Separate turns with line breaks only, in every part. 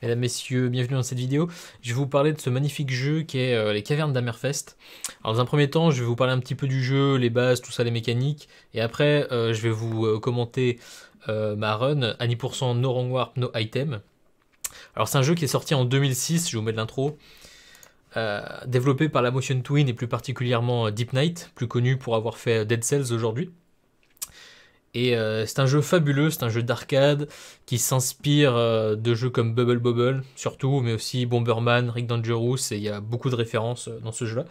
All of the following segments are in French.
Mesdames, Messieurs, bienvenue dans cette vidéo. Je vais vous parler de ce magnifique jeu qui est les Cavernes d'Hammerfest. Alors dans un premier temps, je vais vous parler un petit peu du jeu, les bases, tout ça, les mécaniques. Et après, je vais vous commenter ma run, Annie% No Wrong Warp, No Item. Alors c'est un jeu qui est sorti en 2006, je vais vous mettre l'intro. Développé par la Motion Twin et plus particulièrement Deep Night, plus connu pour avoir fait Dead Cells aujourd'hui. Et c'est un jeu fabuleux, c'est un jeu d'arcade qui s'inspire de jeux comme Bubble Bobble, surtout, mais aussi Bomberman, Rick Dangerous, et il y a beaucoup de références dans ce jeu-là.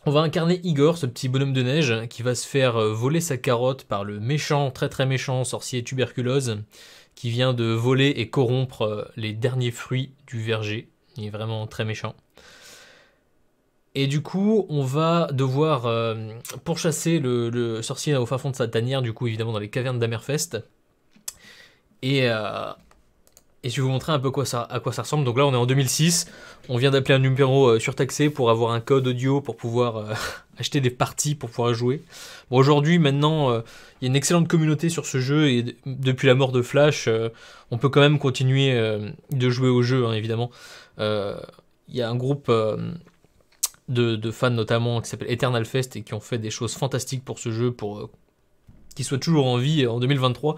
On va incarner Igor, ce petit bonhomme de neige, qui va se faire voler sa carotte par le méchant, très très méchant sorcier Tuberculose, qui vient de voler et corrompre les derniers fruits du verger. Il est vraiment très méchant. Et du coup, on va devoir pourchasser le sorcier au fin fond de sa tanière, du coup, évidemment, dans les cavernes d'Hammerfest. Et je vais vous montrer un peu à quoi ça ressemble. Donc là, on est en 2006. On vient d'appeler un numéro surtaxé pour avoir un code audio pour pouvoir acheter des parties pour pouvoir jouer. Bon, aujourd'hui, maintenant, il y a une excellente communauté sur ce jeu. Et depuis la mort de Flash, on peut quand même continuer de jouer au jeu, hein, évidemment. Il y a un groupe... de fans notamment qui s'appelle Eternal Fest et qui ont fait des choses fantastiques pour ce jeu pour qu'il soit toujours en vie en 2023.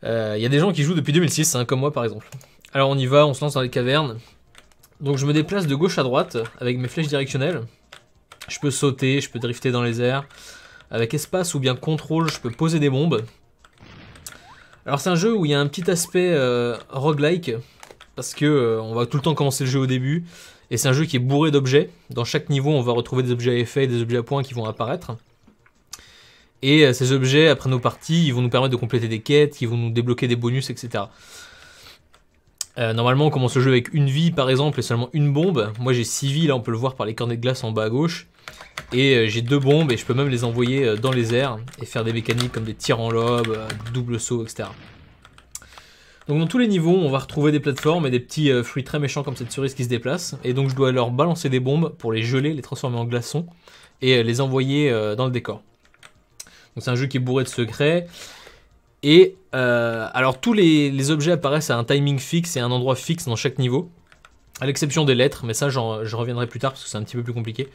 Il y a des gens qui jouent depuis 2006, hein, comme moi par exemple. Alors on y va, on se lance dans les cavernes. Donc je me déplace de gauche à droite avec mes flèches directionnelles. Je peux sauter, je peux drifter dans les airs. Avec espace ou bien contrôle, je peux poser des bombes. Alors c'est un jeu où il y a un petit aspect roguelike parce que on va tout le temps commencer le jeu au début. Et c'est un jeu qui est bourré d'objets. Dans chaque niveau, on va retrouver des objets à effet et des objets à points qui vont apparaître. Et ces objets, après nos parties, ils vont nous permettre de compléter des quêtes, ils vont nous débloquer des bonus, etc. Normalement, on commence le jeu avec une vie, par exemple, et seulement une bombe. Moi, j'ai 6 vies, là, on peut le voir par les cornets de glace en bas à gauche. Et j'ai 2 bombes, et je peux même les envoyer dans les airs, et faire des mécaniques comme des tirs en lobe, double saut, etc. Donc dans tous les niveaux, on va retrouver des plateformes et des petits fruits très méchants comme cette cerise qui se déplacent. Et donc je dois leur balancer des bombes pour les geler, les transformer en glaçons et les envoyer dans le décor. Donc c'est un jeu qui est bourré de secrets. Et alors tous les objets apparaissent à un timing fixe et à un endroit fixe dans chaque niveau. À l'exception des lettres, mais ça je reviendrai plus tard parce que c'est un petit peu plus compliqué.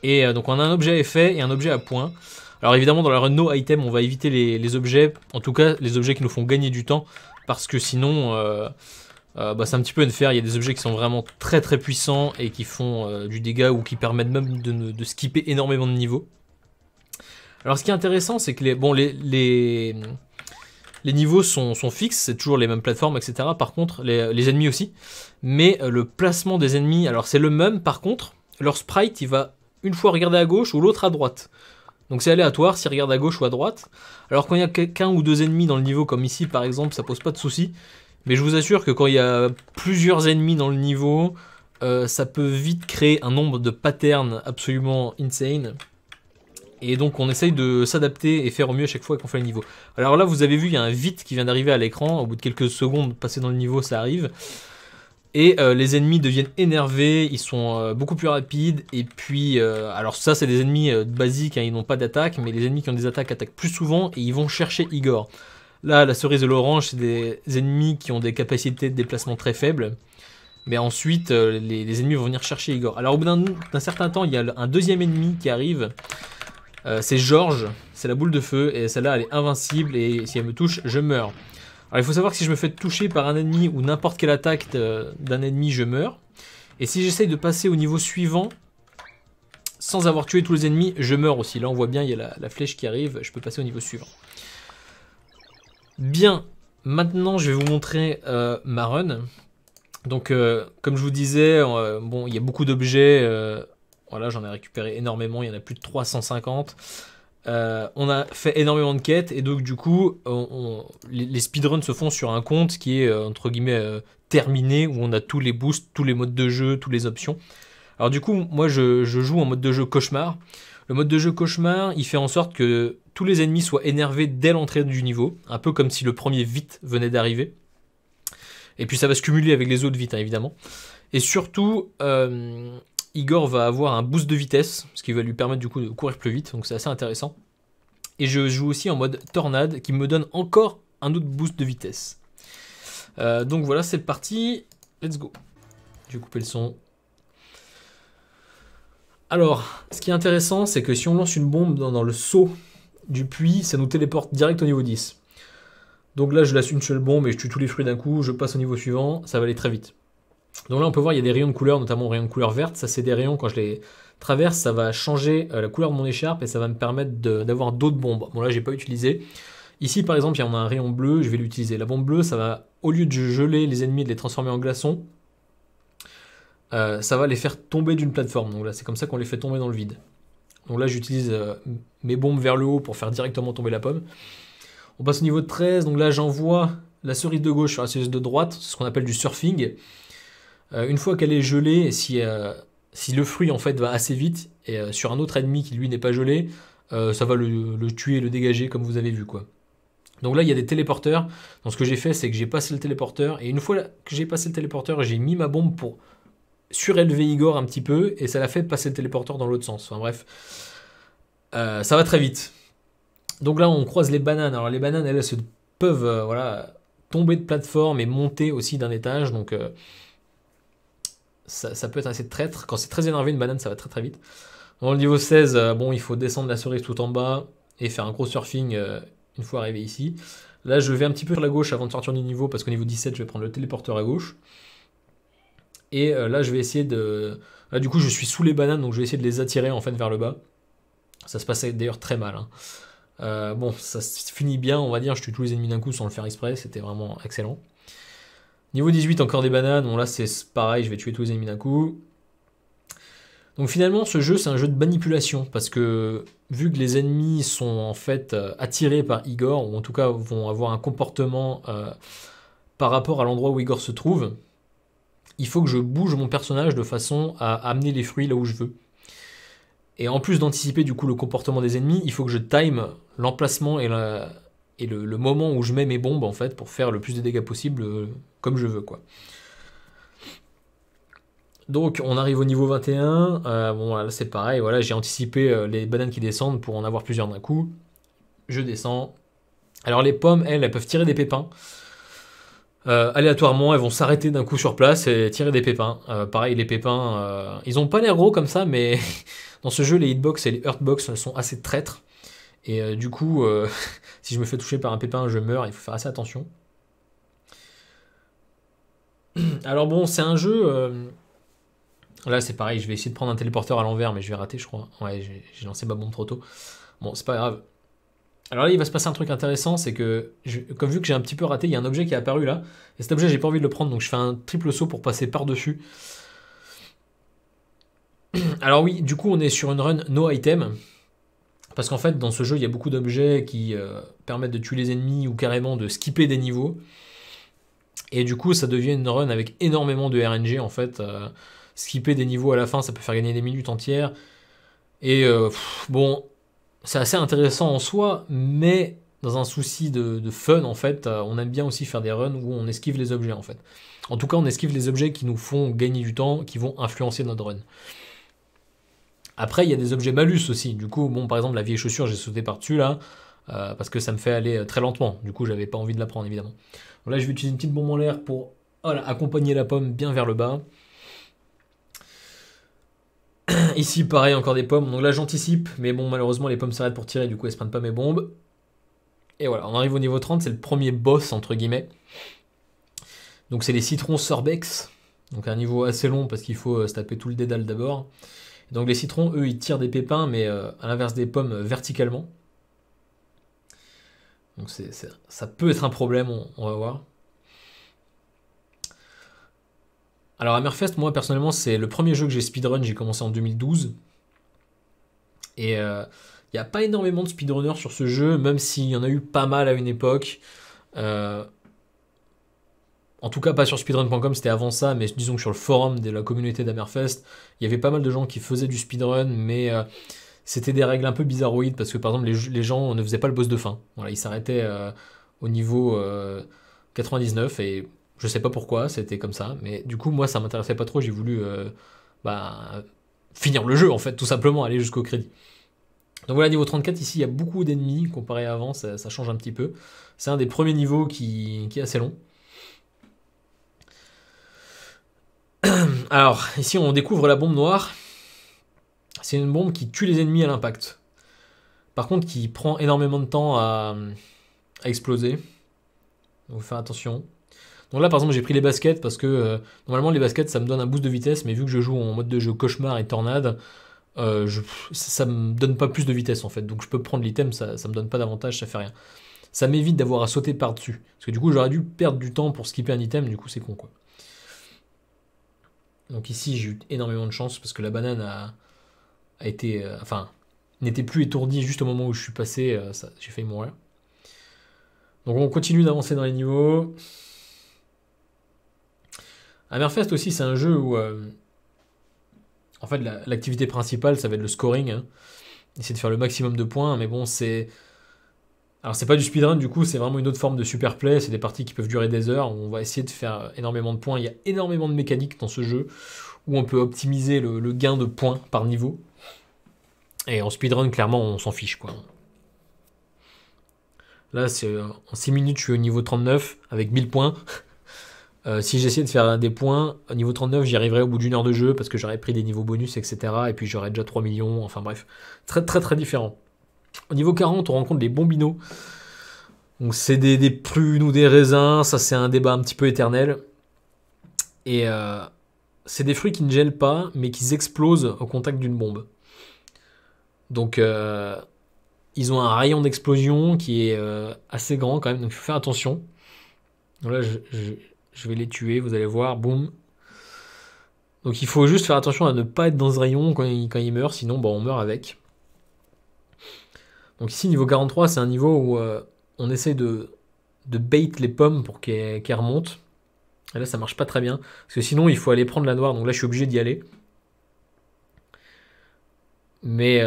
Et donc on a un objet à effet et un objet à points. Alors évidemment dans la run no item on va éviter les objets, en tout cas les objets qui nous font gagner du temps, parce que sinon c'est un petit peu unfair, il y a des objets qui sont vraiment très très puissants et qui font du dégât ou qui permettent même de skipper énormément de niveaux. Alors ce qui est intéressant c'est que les niveaux sont fixes, c'est toujours les mêmes plateformes, etc. Par contre les ennemis aussi, mais le placement des ennemis, alors c'est le même, par contre leur sprite il va une fois regarder à gauche ou l'autre à droite. Donc c'est aléatoire, s'ils regardent à gauche ou à droite. Alors quand il y a qu'un ou deux ennemis dans le niveau, comme ici par exemple, ça pose pas de soucis. Mais je vous assure que quand il y a plusieurs ennemis dans le niveau, ça peut vite créer un nombre de patterns absolument insane. Et donc on essaye de s'adapter et faire au mieux à chaque fois qu'on fait le niveau. Alors là vous avez vu, il y a un vite qui vient d'arriver à l'écran. Au bout de quelques secondes passées dans le niveau, ça arrive. Et les ennemis deviennent énervés, ils sont beaucoup plus rapides, et puis, alors ça c'est des ennemis basiques, hein, ils n'ont pas d'attaque, mais les ennemis qui ont des attaques attaquent plus souvent, et ils vont chercher Igor. Là, la cerise de l'orange, c'est des ennemis qui ont des capacités de déplacement très faibles, mais ensuite, les ennemis vont venir chercher Igor. Alors au bout d'un certain temps, il y a un deuxième ennemi qui arrive, c'est George, c'est la boule de feu, et celle-là elle est invincible, et si elle me touche, je meurs. Alors il faut savoir que si je me fais toucher par un ennemi ou n'importe quelle attaque d'un ennemi, je meurs. Et si j'essaye de passer au niveau suivant, sans avoir tué tous les ennemis, je meurs aussi. Là on voit bien, il y a la flèche qui arrive, je peux passer au niveau suivant. Bien, maintenant je vais vous montrer ma run. Donc comme je vous disais, bon, il y a beaucoup d'objets, voilà, j'en ai récupéré énormément, il y en a plus de 350. On a fait énormément de quêtes et donc du coup les speedruns se font sur un compte qui est entre guillemets terminé, où on a tous les boosts, tous les modes de jeu, toutes les options. Alors du coup moi je joue en mode de jeu cauchemar. Le mode de jeu cauchemar il fait en sorte que tous les ennemis soient énervés dès l'entrée du niveau, un peu comme si le premier vite venait d'arriver. Et puis ça va se cumuler avec les autres vite, hein, évidemment. Et surtout Igor va avoir un boost de vitesse, ce qui va lui permettre du coup de courir plus vite, donc c'est assez intéressant. Et je joue aussi en mode tornade, qui me donne encore un autre boost de vitesse. Donc voilà, c'est parti. Let's go. Je vais couper le son. Alors, ce qui est intéressant, c'est que si on lance une bombe dans le seau du puits, ça nous téléporte direct au niveau 10. Donc là, je laisse une seule bombe et je tue tous les fruits d'un coup, je passe au niveau suivant, ça va aller très vite. Donc là, on peut voir, il y a des rayons de couleur, notamment rayon de couleur verte. Ça, c'est des rayons, quand je les traverse, ça va changer la couleur de mon écharpe et ça va me permettre d'avoir d'autres bombes. Bon, là, j'ai pas utilisé. Ici, par exemple, il y en a un rayon bleu, je vais l'utiliser. La bombe bleue, ça va, au lieu de geler les ennemis et de les transformer en glaçons, ça va les faire tomber d'une plateforme. Donc là, c'est comme ça qu'on les fait tomber dans le vide. Donc là, j'utilise mes bombes vers le haut pour faire directement tomber la pomme. On passe au niveau de 13. Donc là, j'envoie la cerise de gauche sur la cerise de droite. C'est ce qu'on appelle du surfing. Une fois qu'elle est gelée, si le fruit en fait va assez vite, et sur un autre ennemi qui lui n'est pas gelé, ça va le tuer et le dégager comme vous avez vu quoi. Donc là il y a des téléporteurs. Donc ce que j'ai fait c'est que j'ai passé le téléporteur, et une fois que j'ai passé le téléporteur, j'ai mis ma bombe pour surélever Igor un petit peu, et ça l'a fait passer le téléporteur dans l'autre sens. Enfin bref, ça va très vite. Donc là on croise les bananes. Alors les bananes elles se peuvent voilà, tomber de plateforme et monter aussi d'un étage, donc ça peut être assez traître. Quand c'est très énervé, une banane, ça va très très vite. Dans le niveau 16, bon, il faut descendre la cerise tout en bas et faire un gros surfing une fois arrivé ici. Là, je vais un petit peu sur la gauche avant de sortir du niveau, parce qu'au niveau 17, je vais prendre le téléporteur à gauche. Et là, je vais essayer de... Là, du coup, je suis sous les bananes, donc je vais essayer de les attirer en fait vers le bas. Ça se passait d'ailleurs très mal. Hein. Bon, ça se finit bien, on va dire. Je tue tous les ennemis d'un coup sans le faire exprès. C'était vraiment excellent. Niveau 18, encore des bananes. Bon, là, c'est pareil, je vais tuer tous les ennemis d'un coup. Donc finalement, ce jeu, c'est un jeu de manipulation, parce que vu que les ennemis sont en fait attirés par Igor, ou en tout cas vont avoir un comportement par rapport à l'endroit où Igor se trouve, il faut que je bouge mon personnage de façon à amener les fruits là où je veux. Et en plus d'anticiper du coup le comportement des ennemis, il faut que je time l'emplacement et le moment où je mets mes bombes en fait pour faire le plus de dégâts possible comme je veux quoi. Donc on arrive au niveau 21, bon là c'est pareil, voilà, j'ai anticipé les bananes qui descendent pour en avoir plusieurs d'un coup. Je descends. Alors les pommes, elles peuvent tirer des pépins. Aléatoirement, elles vont s'arrêter d'un coup sur place et tirer des pépins. Pareil, les pépins, ils ont pas l'air gros comme ça, mais dans ce jeu, les hitbox et les hurtbox elles sont assez traîtres. Et du coup, si je me fais toucher par un pépin, je meurs, il faut faire assez attention. Alors bon, c'est un jeu... Là, c'est pareil, je vais essayer de prendre un téléporteur à l'envers, mais je vais rater, je crois. Ouais, j'ai lancé ma bombe trop tôt. Bon, c'est pas grave. Alors là, il va se passer un truc intéressant, c'est que, comme vu que j'ai un petit peu raté, il y a un objet qui est apparu là. Et cet objet, j'ai pas envie de le prendre, donc je fais un triple saut pour passer par-dessus. Alors oui, du coup, on est sur une run no item. Parce qu'en fait, dans ce jeu, il y a beaucoup d'objets qui permettent de tuer les ennemis ou carrément de skipper des niveaux. Et du coup, ça devient une run avec énormément de RNG en fait. Skipper des niveaux à la fin, ça peut faire gagner des minutes entières. Et bon, c'est assez intéressant en soi, mais dans un souci de fun, en fait, on aime bien aussi faire des runs où on esquive les objets, en fait. En tout cas, on esquive les objets qui nous font gagner du temps, qui vont influencer notre run. Après, il y a des objets malus aussi. Du coup, bon, par exemple, la vieille chaussure, j'ai sauté par-dessus, là, parce que ça me fait aller très lentement. Du coup, j'avais pas envie de la prendre, évidemment. Donc là, je vais utiliser une petite bombe en l'air pour voilà, accompagner la pomme bien vers le bas. Ici, pareil, encore des pommes. Donc là, j'anticipe, mais bon, malheureusement, les pommes s'arrêtent pour tirer, du coup, elles se prennent pas mes bombes. Et voilà, on arrive au niveau 30, c'est le premier boss, entre guillemets. Donc c'est les citrons Sorbex. Donc un niveau assez long, parce qu'il faut se taper tout le dédale d'abord. Donc les citrons, eux, ils tirent des pépins, mais à l'inverse des pommes, verticalement. Donc ça peut être un problème, on va voir. Alors Hammerfest, moi personnellement, c'est le premier jeu que j'ai speedrun, j'ai commencé en 2012. Et il n'y a pas énormément de speedrunners sur ce jeu, même s'il y en a eu pas mal à une époque. En tout cas, pas sur speedrun.com, c'était avant ça, mais disons que sur le forum de la communauté d'Hammerfest, il y avait pas mal de gens qui faisaient du speedrun, mais c'était des règles un peu bizarroïdes, parce que par exemple, les gens ne faisaient pas le boss de fin. Voilà, ils s'arrêtaient au niveau 99, et je sais pas pourquoi, c'était comme ça, mais du coup, moi, ça m'intéressait pas trop, j'ai voulu finir le jeu, en fait, tout simplement, aller jusqu'au crédit. Donc voilà, niveau 34, ici, il y a beaucoup d'ennemis, comparé à avant, ça change un petit peu. C'est un des premiers niveaux qui est assez long. Alors, ici, on découvre la bombe noire. C'est une bombe qui tue les ennemis à l'impact. Par contre, qui prend énormément de temps à exploser. Donc, faut faire attention. Donc là, par exemple, j'ai pris les baskets parce que normalement, les baskets, ça me donne un boost de vitesse, mais vu que je joue en mode de jeu cauchemar et tornade, ça me donne pas plus de vitesse en fait. Donc je peux prendre l'item, ça me donne pas d'avantage, ça fait rien. Ça m'évite d'avoir à sauter par-dessus. Parce que du coup, j'aurais dû perdre du temps pour skipper un item, du coup, c'est con quoi. Donc ici, j'ai eu énormément de chance parce que la banane a été. Enfin, n'était plus étourdie juste au moment où je suis passé, j'ai failli mourir. Donc on continue d'avancer dans les niveaux. Hammerfest aussi, c'est un jeu où. En fait, l'activité principale, ça va être le scoring. Hein. Essayer de faire le maximum de points, mais bon, c'est. Alors, c'est pas du speedrun, du coup, c'est vraiment une autre forme de super play. C'est des parties qui peuvent durer des heures. On va essayer de faire énormément de points. Il y a énormément de mécaniques dans ce jeu où on peut optimiser le gain de points par niveau. Et en speedrun, clairement, on s'en fiche, quoi. Là, en 6 minutes, je suis au niveau 39 avec 1000 points. Si j'essayais de faire des points, au niveau 39, j'y arriverais au bout d'une heure de jeu parce que j'aurais pris des niveaux bonus, etc. Et puis j'aurais déjà 3 millions, enfin bref. Très très très différent. Au niveau 40, on rencontre les bombinos. Donc c'est des prunes ou des raisins, ça c'est un débat un petit peu éternel. Et c'est des fruits qui ne gèlent pas, mais qui explosent au contact d'une bombe. Donc ils ont un rayon d'explosion qui est assez grand quand même, donc il faut faire attention. Donc là, je vais les tuer, vous allez voir, boum. Donc il faut juste faire attention à ne pas être dans ce rayon quand il meurt, sinon on meurt avec. Donc ici, niveau 43, c'est un niveau où on essaie de bait les pommes pour qu'elles remontent. Et là, ça marche pas très bien, parce que sinon, il faut aller prendre la noire, donc là, je suis obligé d'y aller. Mais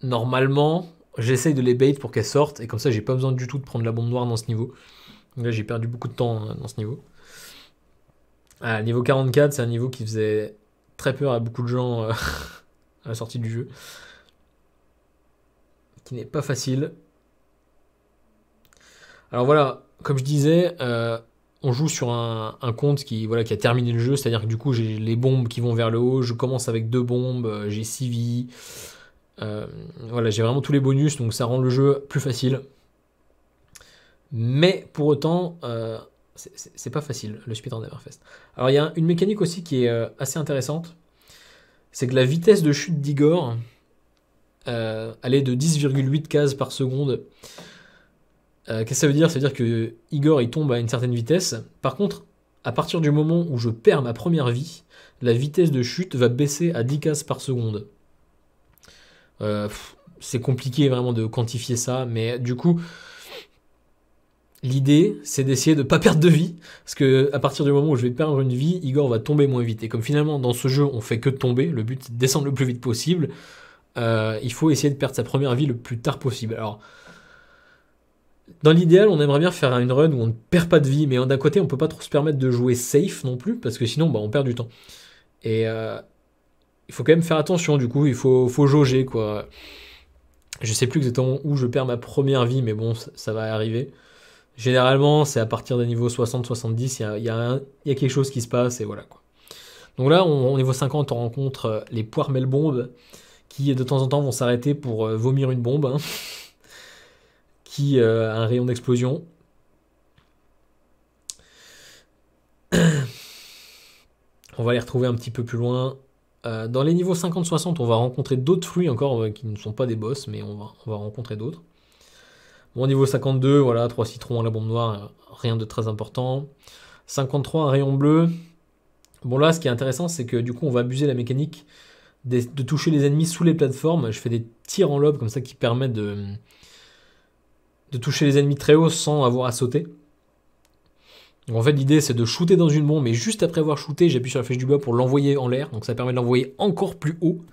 normalement, j'essaye de les bait pour qu'elles sortent, et comme ça, j'ai pas besoin du tout de prendre la bombe noire dans ce niveau. Donc là, j'ai perdu beaucoup de temps dans ce niveau. Niveau 44, c'est un niveau qui faisait très peur à beaucoup de gens à la sortie du jeu. Qui n'est pas facile. Alors voilà, comme je disais, on joue sur un compte qui a terminé le jeu, c'est-à-dire que du coup j'ai les bombes qui vont vers le haut, je commence avec 2 bombes, j'ai 6 vies. Voilà, j'ai vraiment tous les bonus, donc ça rend le jeu plus facile. Mais pour autant, c'est pas facile, le speedrun d'Hammerfest. Alors il y a une mécanique aussi qui est assez intéressante, c'est que la vitesse de chute d'Igor, elle est de 10,8 cases par seconde. Qu'est-ce que ça veut dire? Ça veut dire que Igor il tombe à une certaine vitesse. Par contre, à partir du moment où je perds ma première vie, la vitesse de chute va baisser à 10 cases par seconde. C'est compliqué vraiment de quantifier ça, mais du coup, l'idée c'est d'essayer de ne pas perdre de vie, parce que à partir du moment où je vais perdre une vie, Igor va tomber moins vite. Et comme finalement dans ce jeu on fait que tomber, le but c'est de descendre le plus vite possible, il faut essayer de perdre sa première vie le plus tard possible. Alors, dans l'idéal, on aimerait bien faire une run où on ne perd pas de vie, mais d'un côté, on peut pas trop se permettre de jouer safe non plus, parce que sinon, on perd du temps. Et il faut quand même faire attention, du coup, il faut jauger, quoi. Je sais plus exactement où je perds ma première vie, mais bon, ça va arriver. Généralement, c'est à partir des niveaux 60-70, il y a quelque chose qui se passe, et voilà, quoi. Donc là, au niveau 50, on rencontre les poirmelles bombes, qui de temps en temps vont s'arrêter pour vomir une bombe, hein. Qui a un rayon d'explosion. On va les retrouver un petit peu plus loin. Dans les niveaux 50-60, on va rencontrer d'autres fruits encore qui ne sont pas des boss, mais on va rencontrer d'autres. Bon, niveau 52, voilà, 3 citrons à la bombe noire, rien de très important. 53, un rayon bleu. Bon là, ce qui est intéressant, c'est que du coup, on va abuser la mécanique de toucher les ennemis sous les plateformes. Je fais des tirs en lobe comme ça qui permettent de toucher les ennemis très haut sans avoir à sauter. Donc en fait, l'idée c'est de shooter dans une bombe, et juste après avoir shooté, j'appuie sur la flèche du bas pour l'envoyer en l'air. Donc ça permet de l'envoyer encore plus haut.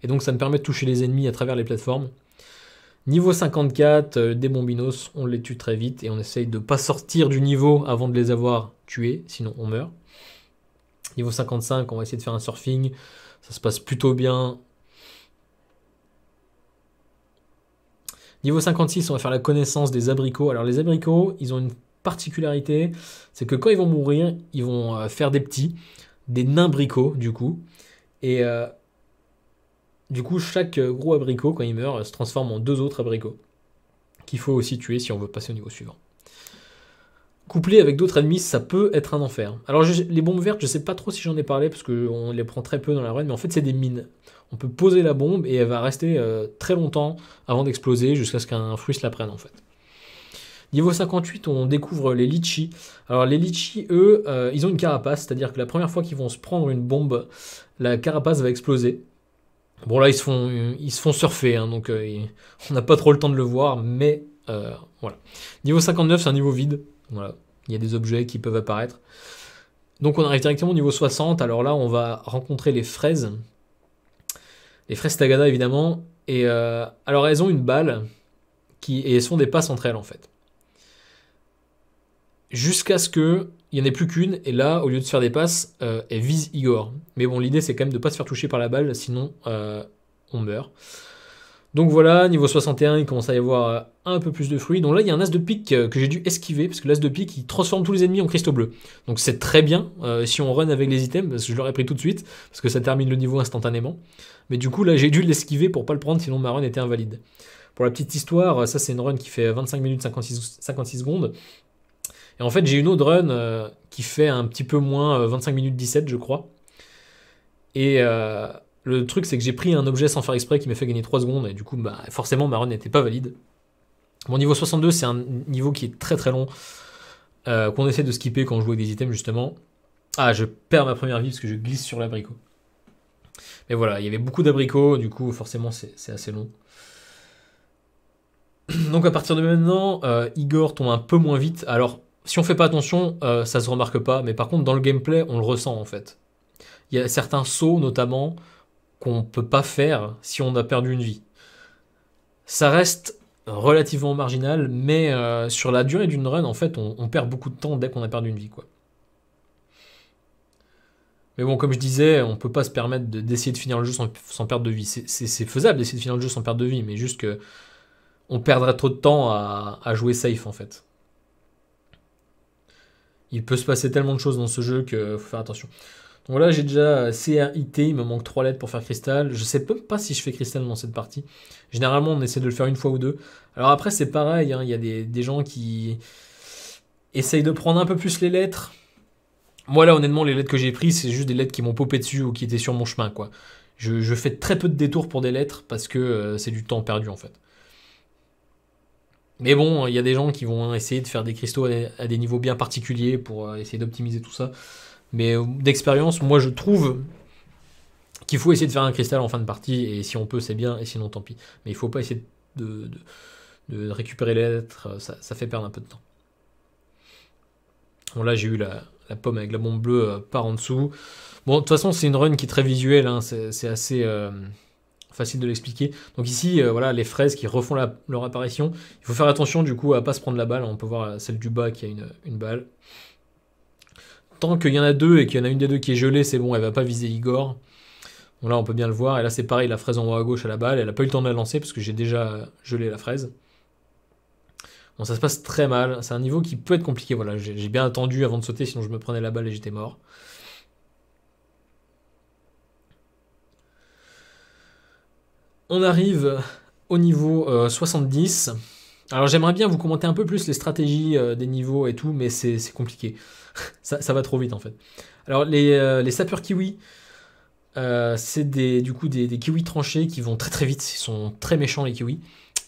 Et donc ça me permet de toucher les ennemis à travers les plateformes. Niveau 54, des bombinos, on les tue très vite et on essaye de ne pas sortir du niveau avant de les avoir tués, sinon on meurt. Niveau 55, on va essayer de faire un surfing. Ça se passe plutôt bien. Niveau 56, on va faire la connaissance des abricots. Alors les abricots, ils ont une particularité, c'est que quand ils vont mourir, ils vont faire des petits. des nains abricots, du coup. Et du coup, chaque gros abricot, quand il meurt, se transforme en 2 autres abricots, qu'il faut aussi tuer si on veut passer au niveau suivant. Couplé avec d'autres ennemis, ça peut être un enfer. Alors les bombes vertes, je sais pas trop si j'en ai parlé, parce qu'on les prend très peu dans la run, mais en fait c'est des mines. On peut poser la bombe et elle va rester très longtemps avant d'exploser, jusqu'à ce qu'un fruit se la prenne en fait. Niveau 58, on découvre les litchis. Alors les litchis, eux, ils ont une carapace, c'est-à-dire que la première fois qu'ils vont se prendre une bombe, la carapace va exploser. Bon là, ils se font surfer, hein, donc on n'a pas trop le temps de le voir, mais voilà. Niveau 59, c'est un niveau vide. Voilà. Il y a des objets qui peuvent apparaître. Donc on arrive directement au niveau 60. Alors là, on va rencontrer les fraises. Les fraises Tagada, évidemment. Et alors elles ont une balle et elles sont des passes entre elles, en fait. Jusqu'à ce qu'il n'y en ait plus qu'une. Et là, au lieu de se faire des passes, elle vise Igor. Mais bon, l'idée, c'est quand même de ne pas se faire toucher par la balle, sinon on meurt. Donc voilà, niveau 61, il commence à y avoir un peu plus de fruits. Donc là, il y a un as de pique que j'ai dû esquiver, parce que l'as de pique, il transforme tous les ennemis en cristaux bleus. Donc c'est très bien si on run avec les items, parce que je l'aurais pris tout de suite, parce que ça termine le niveau instantanément. Mais du coup, là, j'ai dû l'esquiver pour pas le prendre, sinon ma run était invalide. Pour la petite histoire, ça c'est une run qui fait 25 minutes 56 secondes. Et en fait, j'ai une autre run qui fait un petit peu moins 25 minutes 17, je crois. Et le truc, c'est que j'ai pris un objet sans faire exprès qui m'a fait gagner 3 secondes, et du coup, bah, forcément, ma run n'était pas valide. Mon niveau 62, c'est un niveau qui est très très long, qu'on essaie de skipper quand on joue avec des items, justement. Ah, je perds ma première vie parce que je glisse sur l'abricot. Mais voilà, il y avait beaucoup d'abricots, du coup, forcément, c'est assez long. Donc à partir de maintenant, Igor tombe un peu moins vite. Alors, si on fait pas attention, ça se remarque pas, mais par contre, dans le gameplay, on le ressent, en fait. Il y a certains sauts, notamment, qu'on peut pas faire si on a perdu une vie. Ça reste relativement marginal, mais sur la durée d'une run, en fait, on perd beaucoup de temps dès qu'on a perdu une vie, quoi. Mais bon, comme je disais, on peut pas se permettre d'essayer de finir le jeu sans perdre de vie. C'est faisable d'essayer de finir le jeu sans perdre de vie, mais juste que on perdrait trop de temps à jouer safe, en fait. Il peut se passer tellement de choses dans ce jeu qu'il faut faire attention. Donc là, j'ai déjà CRIT, il me manque 3 lettres pour faire cristal. Je sais même pas si je fais cristal dans cette partie. Généralement, on essaie de le faire une fois ou deux. Alors après, c'est pareil, hein, il y a des gens qui essayent de prendre un peu plus les lettres. Moi, là, honnêtement, les lettres que j'ai prises, c'est juste des lettres qui m'ont popé dessus ou qui étaient sur mon chemin, quoi. Je fais très peu de détours pour des lettres parce que c'est du temps perdu, en fait. Mais bon, il y a des gens qui vont essayer de faire des cristaux à des niveaux bien particuliers pour essayer d'optimiser tout ça. Mais d'expérience, moi je trouve qu'il faut essayer de faire un cristal en fin de partie, et si on peut c'est bien, et sinon tant pis. Mais il faut pas essayer de récupérer les lettres, ça fait perdre un peu de temps. Bon là j'ai eu la pomme avec la bombe bleue par en dessous. Bon de toute façon c'est une run qui est très visuelle, hein, c'est assez facile de l'expliquer. Donc ici voilà les fraises qui refont leur apparition. Il faut faire attention du coup à pas se prendre la balle, on peut voir celle du bas qui a une balle. Tant qu'il y en a deux et qu'il y en a une des deux qui est gelée, c'est bon, elle va pas viser Igor. Bon là on peut bien le voir, et là c'est pareil, la fraise en haut à gauche à la balle, elle a pas eu le temps de la lancer parce que j'ai déjà gelé la fraise. Bon ça se passe très mal, c'est un niveau qui peut être compliqué, voilà, j'ai bien attendu avant de sauter, sinon je me prenais la balle et j'étais mort. On arrive au niveau 70. Alors j'aimerais bien vous commenter un peu plus les stratégies des niveaux et tout, mais c'est compliqué. ça va trop vite en fait. Alors les sapeurs kiwis, c'est du coup des kiwis tranchés qui vont très très vite, ils sont très méchants les kiwis.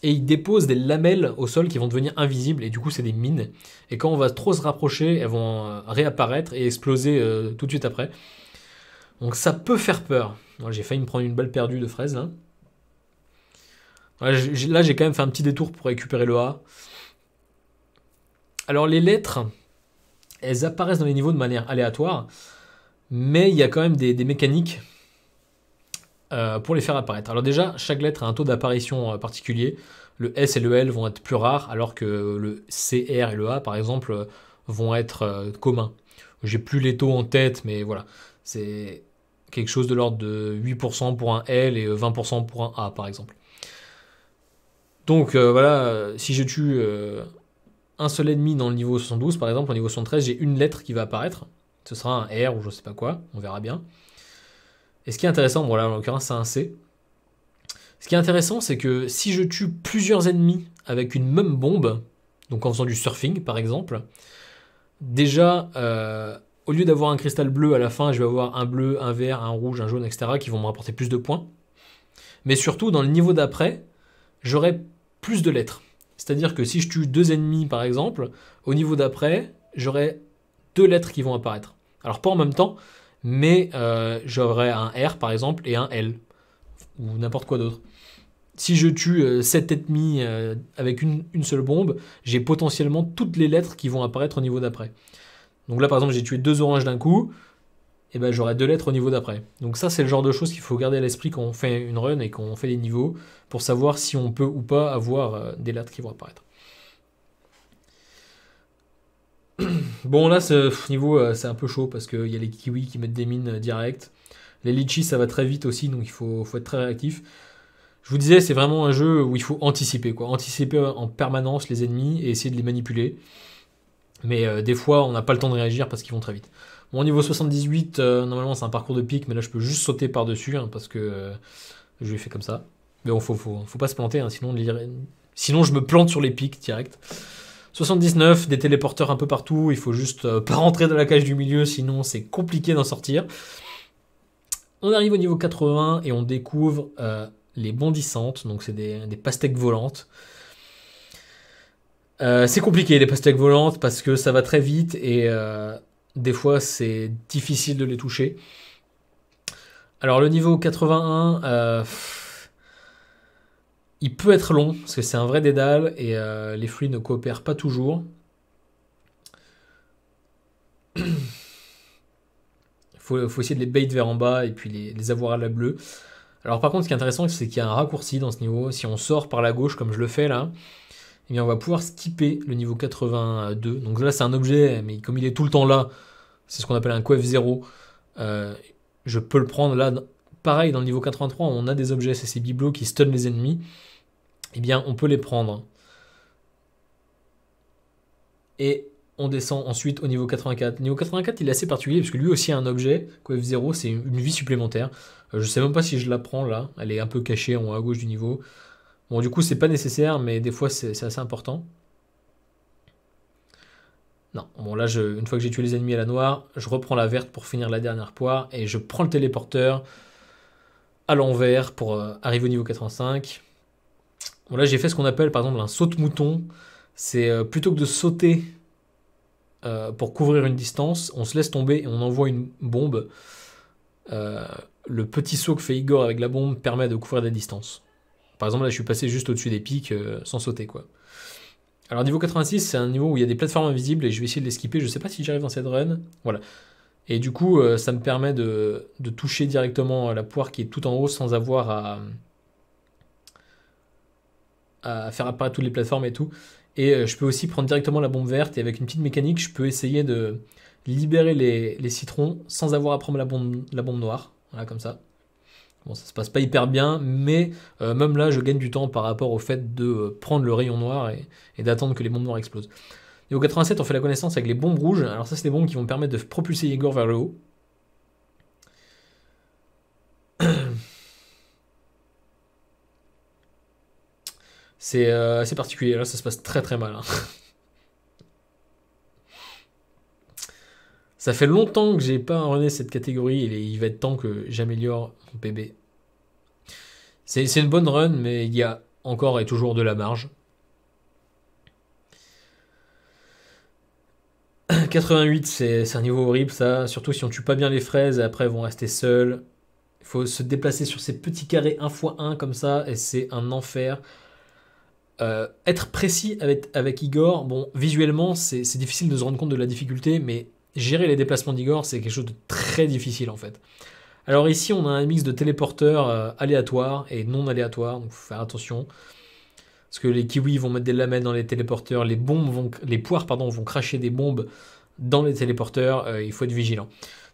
Et ils déposent des lamelles au sol qui vont devenir invisibles, et du coup c'est des mines. Et quand on va trop se rapprocher, elles vont réapparaître et exploser tout de suite après. Donc ça peut faire peur. J'ai failli me prendre une balle perdue de fraise là. Là j'ai quand même fait un petit détour pour récupérer le A. Alors les lettres, elles apparaissent dans les niveaux de manière aléatoire, mais il y a quand même des mécaniques pour les faire apparaître. Alors déjà, chaque lettre a un taux d'apparition particulier. Le S et le L vont être plus rares, alors que le C, R et le A, par exemple, vont être communs. J'ai plus les taux en tête, mais voilà. C'est quelque chose de l'ordre de 8% pour un L et 20% pour un A, par exemple. Donc voilà, si je tue un seul ennemi dans le niveau 72, par exemple, au niveau 73, j'ai une lettre qui va apparaître. Ce sera un R ou je sais pas quoi, on verra bien. Et ce qui est intéressant, bon là en l'occurrence c'est un C. Ce qui est intéressant, c'est que si je tue plusieurs ennemis avec une même bombe, donc en faisant du surfing par exemple, déjà, au lieu d'avoir un cristal bleu à la fin, je vais avoir un bleu, un vert, un rouge, un jaune, etc. qui vont me rapporter plus de points. Mais surtout, dans le niveau d'après, j'aurai plus de lettres. C'est-à-dire que si je tue 2 ennemis par exemple, au niveau d'après, j'aurai 2 lettres qui vont apparaître. Alors pas en même temps, mais j'aurai un R par exemple et un L, ou n'importe quoi d'autre. Si je tue 7 ennemis avec une seule bombe, j'ai potentiellement toutes les lettres qui vont apparaître au niveau d'après. Donc là par exemple j'ai tué 2 oranges d'un coup, et ben j'aurai 2 lettres au niveau d'après. Donc ça c'est le genre de choses qu'il faut garder à l'esprit quand on fait une run et quand on fait des niveaux, pour savoir si on peut ou pas avoir des lettres qui vont apparaître. Bon là ce niveau c'est un peu chaud parce qu'il y a les kiwis qui mettent des mines direct. Les litchis ça va très vite aussi, donc il faut être très réactif. Je vous disais, c'est vraiment un jeu où il faut anticiper, quoi. Anticiper en permanence les ennemis et essayer de les manipuler. Mais des fois, on n'a pas le temps de réagir parce qu'ils vont très vite. Bon, niveau 78, normalement, c'est un parcours de pique, mais là, je peux juste sauter par-dessus hein, parce que je l'ai fait comme ça. Mais bon, faut pas se planter, hein, sinon je me plante sur les pics direct. 79, des téléporteurs un peu partout. Il faut juste pas rentrer dans la cage du milieu, sinon c'est compliqué d'en sortir. On arrive au niveau 80 et on découvre les bondissantes, donc c'est des pastèques volantes. C'est compliqué les pastèques volantes parce que ça va très vite et des fois c'est difficile de les toucher. Alors le niveau 81, il peut être long parce que c'est un vrai dédale et les fruits ne coopèrent pas toujours. Faut essayer de les bait vers en bas et puis les avoir à la bleue. Alors par contre, ce qui est intéressant, c'est qu'il y a un raccourci dans ce niveau. Si on sort par la gauche, comme je le fais là, eh bien on va pouvoir skipper le niveau 82. Donc là, c'est un objet, mais comme il est tout le temps là, c'est ce qu'on appelle un coef 0. Je peux le prendre là. Pareil, dans le niveau 83, on a des objets, c'est ces bibelots qui stunnent les ennemis. Eh bien, on peut les prendre. Et on descend ensuite au niveau 84. Le niveau 84, il est assez particulier parce que lui aussi a un objet, coef 0, c'est une vie supplémentaire. Je sais même pas si je la prends là, elle est un peu cachée en haut à gauche du niveau. Bon, du coup, c'est pas nécessaire, mais des fois, c'est assez important. Non, bon là, une fois que j'ai tué les ennemis à la noire, je reprends la verte pour finir la dernière poire et je prends le téléporteur à l'envers pour arriver au niveau 85. Bon là, j'ai fait ce qu'on appelle par exemple un saute-mouton. C'est plutôt que de sauter pour couvrir une distance, on se laisse tomber et on envoie une bombe. Le petit saut que fait Igor avec la bombe permet de couvrir des distances. Par exemple, là, je suis passé juste au-dessus des pics sans sauter, quoi. Alors, niveau 86, c'est un niveau où il y a des plateformes invisibles et je vais essayer de les skipper. Je sais pas si j'arrive dans cette run. Voilà. Et du coup, ça me permet de toucher directement la poire qui est tout en haut sans avoir à faire apparaître toutes les plateformes et tout. Et je peux aussi prendre directement la bombe verte et avec une petite mécanique, je peux essayer de libérer les citrons sans avoir à prendre la bombe noire. Voilà, comme ça. Bon, ça se passe pas hyper bien, mais même là, je gagne du temps par rapport au fait de prendre le rayon noir et d'attendre que les bombes noires explosent. Et au 87, on fait la connaissance avec les bombes rouges. Alors ça, c'est des bombes qui vont permettre de propulser Igor vers le haut. C'est assez particulier. Là, ça se passe très très mal. Hein. Ça fait longtemps que j'ai pas runné cette catégorie et il va être temps que j'améliore mon PB. C'est une bonne run, mais il y a encore et toujours de la marge. 88, c'est un niveau horrible ça, surtout si on tue pas bien les fraises et après elles vont rester seules. Il faut se déplacer sur ces petits carrés 1x1 comme ça et c'est un enfer. Être précis avec Igor, bon, visuellement c'est difficile de se rendre compte de la difficulté, mais gérer les déplacements d'Igor c'est quelque chose de très difficile en fait. Alors ici on a un mix de téléporteurs aléatoires et non aléatoires, donc faut faire attention. Parce que les kiwis vont mettre des lamelles dans les téléporteurs, les poires vont cracher des bombes dans les téléporteurs, il faut être vigilant.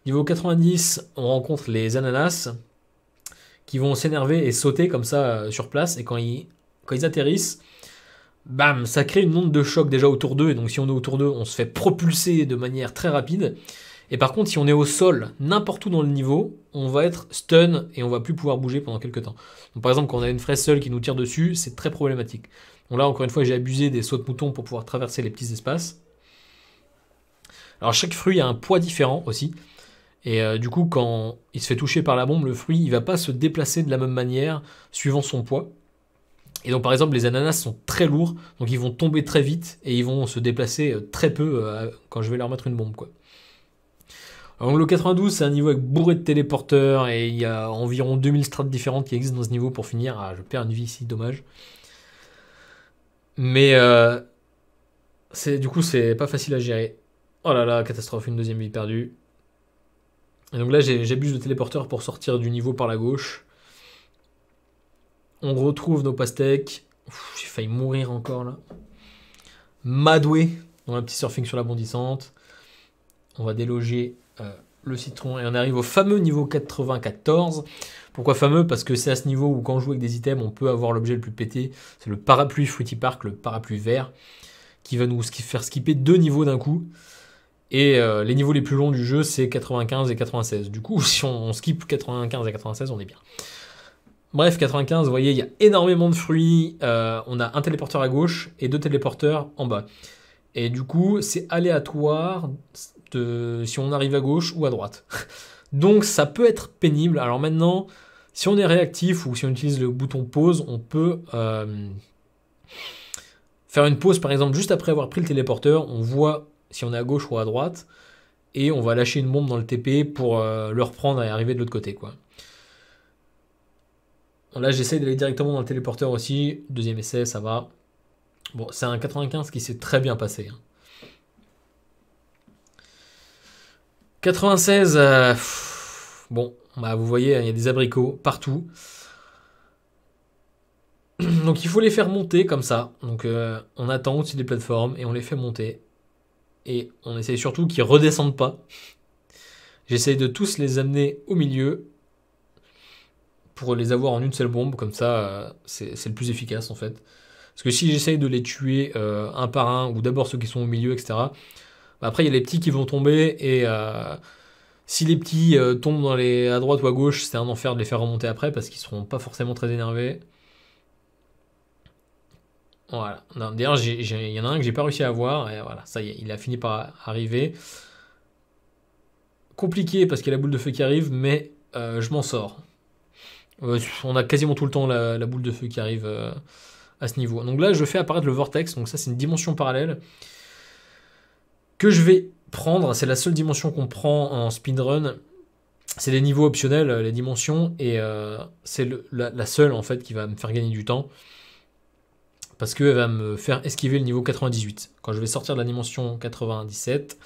Niveau 90, on rencontre les ananas qui vont s'énerver et sauter comme ça sur place, et quand ils atterrissent, bam, ça crée une onde de choc déjà autour d'eux, et donc si on est autour d'eux, on se fait propulser de manière très rapide, Et par contre, si on est au sol, n'importe où dans le niveau, on va être stun et on va plus pouvoir bouger pendant quelques temps. Donc, par exemple, quand on a une fraise seule qui nous tire dessus, c'est très problématique. Donc là, encore une fois, j'ai abusé des sauts de mouton pour pouvoir traverser les petits espaces. Alors chaque fruit a un poids différent aussi. Et du coup, quand il se fait toucher par la bombe, le fruit, il va pas se déplacer de la même manière suivant son poids. Et donc par exemple, les ananas sont très lourds, donc ils vont tomber très vite et ils vont se déplacer très peu quand je vais leur mettre une bombe, quoi. Alors le 92, c'est un niveau avec bourré de téléporteurs et il y a environ 2000 strates différentes qui existent dans ce niveau pour finir. Ah, je perds une vie ici, dommage. Mais du coup, c'est pas facile à gérer. Oh là là, catastrophe, une deuxième vie perdue. Et donc là, j'abuse de téléporteur pour sortir du niveau par la gauche. On retrouve nos pastèques. J'ai failli mourir encore là. Madoué, dans un petit surfing sur la bondissante. On va déloger le citron et on arrive au fameux niveau 94. Pourquoi fameux? Parce que c'est à ce niveau où quand on joue avec des items, on peut avoir l'objet le plus pété. C'est le parapluie Fruity Park, le parapluie vert, qui va nous faire skipper 2 niveaux d'un coup. Et les niveaux les plus longs du jeu, c'est 95 et 96. Du coup, si on skip 95 et 96, on est bien. Bref, 95, vous voyez, il y a énormément de fruits. On a un téléporteur à gauche et 2 téléporteurs en bas. Et du coup, c'est aléatoire si on arrive à gauche ou à droite. Donc, ça peut être pénible. Alors maintenant, si on est réactif ou si on utilise le bouton pause, on peut faire une pause, par exemple, juste après avoir pris le téléporteur. On voit si on est à gauche ou à droite, et on va lâcher une bombe dans le TP pour le reprendre et arriver de l'autre côté, quoi. Bon, là, j'essaie d'aller directement dans le téléporteur aussi. Deuxième essai, ça va. Bon, c'est un 95 qui s'est très bien passé. 96, bon, bah, vous voyez, il y a des abricots partout. Donc il faut les faire monter comme ça. Donc on attend au-dessus des plateformes et on les fait monter. Et on essaye surtout qu'ils redescendent pas. J'essaye de tous les amener au milieu pour les avoir en une seule bombe. Comme ça, c'est le plus efficace en fait. Parce que si j'essaye de les tuer un par un, ou d'abord ceux qui sont au milieu, etc., bah après il y a les petits qui vont tomber. Et si les petits tombent à droite ou à gauche, c'est un enfer de les faire remonter après parce qu'ils seront pas forcément très énervés. Voilà. D'ailleurs, il y en a un que j'ai pas réussi à avoir. Et voilà, ça y est, il a fini par arriver. Compliqué parce qu'il y a la boule de feu qui arrive, mais je m'en sors. On a quasiment tout le temps la boule de feu qui arrive à ce niveau. Donc là, je fais apparaître le vortex. Donc ça, c'est une dimension parallèle que je vais prendre. C'est la seule dimension qu'on prend en speedrun. C'est des niveaux optionnels, les dimensions. Et c'est la seule, en fait, qui va me faire gagner du temps. Parce qu'elle va me faire esquiver le niveau 98. Quand je vais sortir de la dimension 97,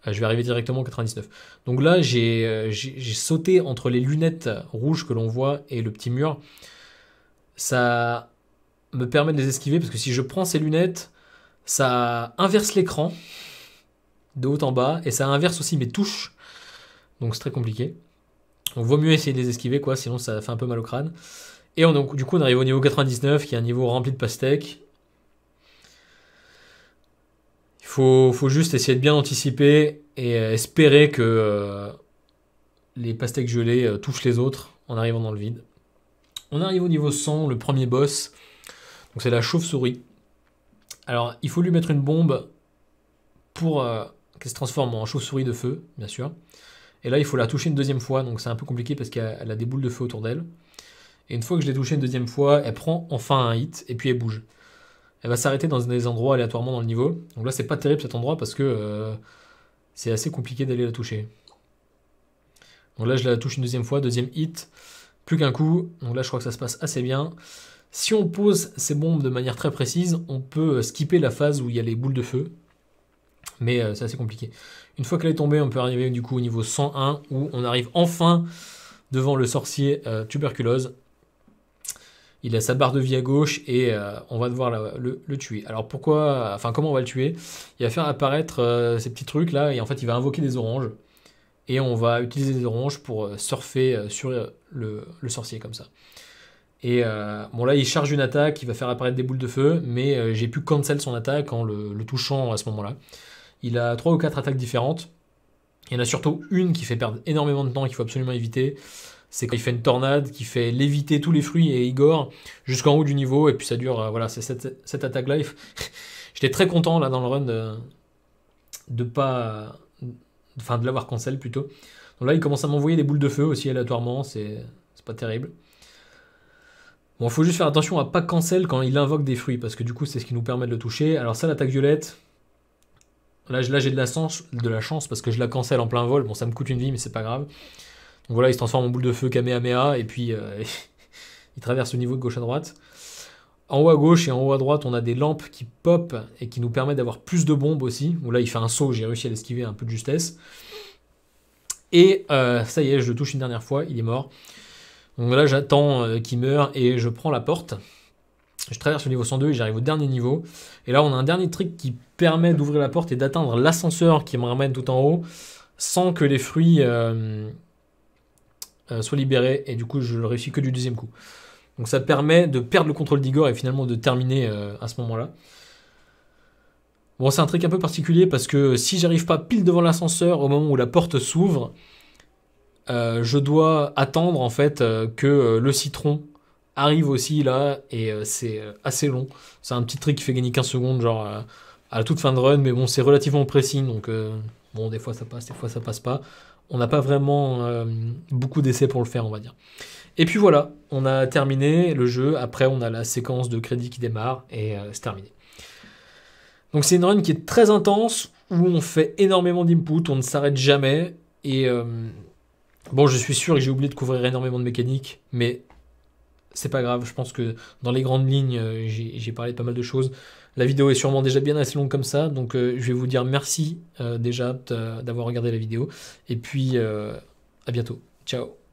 je vais arriver directement au 99. Donc là, j'ai sauté entre les lunettes rouges que l'on voit et le petit mur. Ça me permet de les esquiver parce que si je prends ces lunettes, ça inverse l'écran de haut en bas et ça inverse aussi mes touches. Donc c'est très compliqué. Donc vaut mieux essayer de les esquiver, quoi, sinon ça fait un peu mal au crâne. Et donc, du coup, on arrive au niveau 99, qui est un niveau rempli de pastèques. Il faut juste essayer de bien anticiper et espérer que les pastèques gelées touchent les autres en arrivant dans le vide. On arrive au niveau 100, le premier boss. Donc c'est la chauve-souris. Alors, il faut lui mettre une bombe pour qu'elle se transforme en chauve-souris de feu, bien sûr. Et là, il faut la toucher une deuxième fois, donc c'est un peu compliqué parce qu'elle a des boules de feu autour d'elle. Et une fois que je l'ai touchée une deuxième fois, elle prend enfin un hit et puis elle bouge. Elle va s'arrêter dans des endroits aléatoirement dans le niveau. Donc là, c'est pas terrible cet endroit parce que c'est assez compliqué d'aller la toucher. Donc là, je la touche une deuxième fois, deuxième hit, plus qu'un coup. Donc là, je crois que ça se passe assez bien. Si on pose ces bombes de manière très précise, on peut skipper la phase où il y a les boules de feu. Mais c'est assez compliqué. Une fois qu'elle est tombée, on peut arriver du coup au niveau 101 où on arrive enfin devant le sorcier tuberculose. Il a sa barre de vie à gauche et on va devoir le tuer. Alors comment on va le tuer? Il va faire apparaître ces petits trucs là et en fait il va invoquer des oranges. Et on va utiliser des oranges pour surfer sur le sorcier comme ça. Et bon là il charge une attaque, il va faire apparaître des boules de feu, mais j'ai pu cancel son attaque en le touchant à ce moment-là. Il a 3 ou 4 attaques différentes. Il y en a surtout une qui fait perdre énormément de temps, qu'il faut absolument éviter. C'est quand il fait une tornade qui fait léviter tous les fruits et Igor jusqu'en haut du niveau. Et puis ça dure, voilà, c'est cette attaque-là. J'étais très content là dans le run de pas... Enfin de l'avoir cancel plutôt. Donc là il commence à m'envoyer des boules de feu aussi aléatoirement, c'est pas terrible. Bon, il faut juste faire attention à pas cancel quand il invoque des fruits, parce que du coup c'est ce qui nous permet de le toucher. Alors ça, l'attaque violette, là j'ai de la chance parce que je la cancel en plein vol. Bon, ça me coûte une vie mais c'est pas grave. Donc voilà, il se transforme en boule de feu Kamehameha et puis il traverse le niveau de gauche à droite. En haut à gauche et en haut à droite, on a des lampes qui pop et qui nous permettent d'avoir plus de bombes aussi. Où là, il fait un saut, j'ai réussi à l'esquiver un peu de justesse. Et ça y est, je le touche une dernière fois, il est mort. Donc là, j'attends qu'il meure et je prends la porte. Je traverse le niveau 102 et j'arrive au dernier niveau. Et là, on a un dernier trick qui permet d'ouvrir la porte et d'atteindre l'ascenseur qui me ramène tout en haut sans que les fruits soient libérés. Et du coup, je le réussis que du deuxième coup. Donc ça permet de perdre le contrôle d'Igor et finalement de terminer à ce moment-là. Bon, c'est un trick un peu particulier parce que si j'arrive pas pile devant l'ascenseur au moment où la porte s'ouvre, je dois attendre en fait que le citron arrive aussi là et c'est assez long. C'est un petit trick qui fait gagner 15 secondes genre à la toute fin de run, mais bon, c'est relativement précis donc bon, des fois ça passe, des fois ça passe pas. On n'a pas vraiment beaucoup d'essais pour le faire, on va dire. Et puis voilà, on a terminé le jeu. Après, on a la séquence de crédit qui démarre et c'est terminé. Donc c'est une run qui est très intense, où on fait énormément d'input, on ne s'arrête jamais. Et bon, je suis sûr que j'ai oublié de couvrir énormément de mécaniques, mais c'est pas grave. Je pense que dans les grandes lignes, j'ai parlé de pas mal de choses. La vidéo est sûrement déjà bien assez longue comme ça, donc je vais vous dire merci déjà d'avoir regardé la vidéo. Et puis à bientôt. Ciao.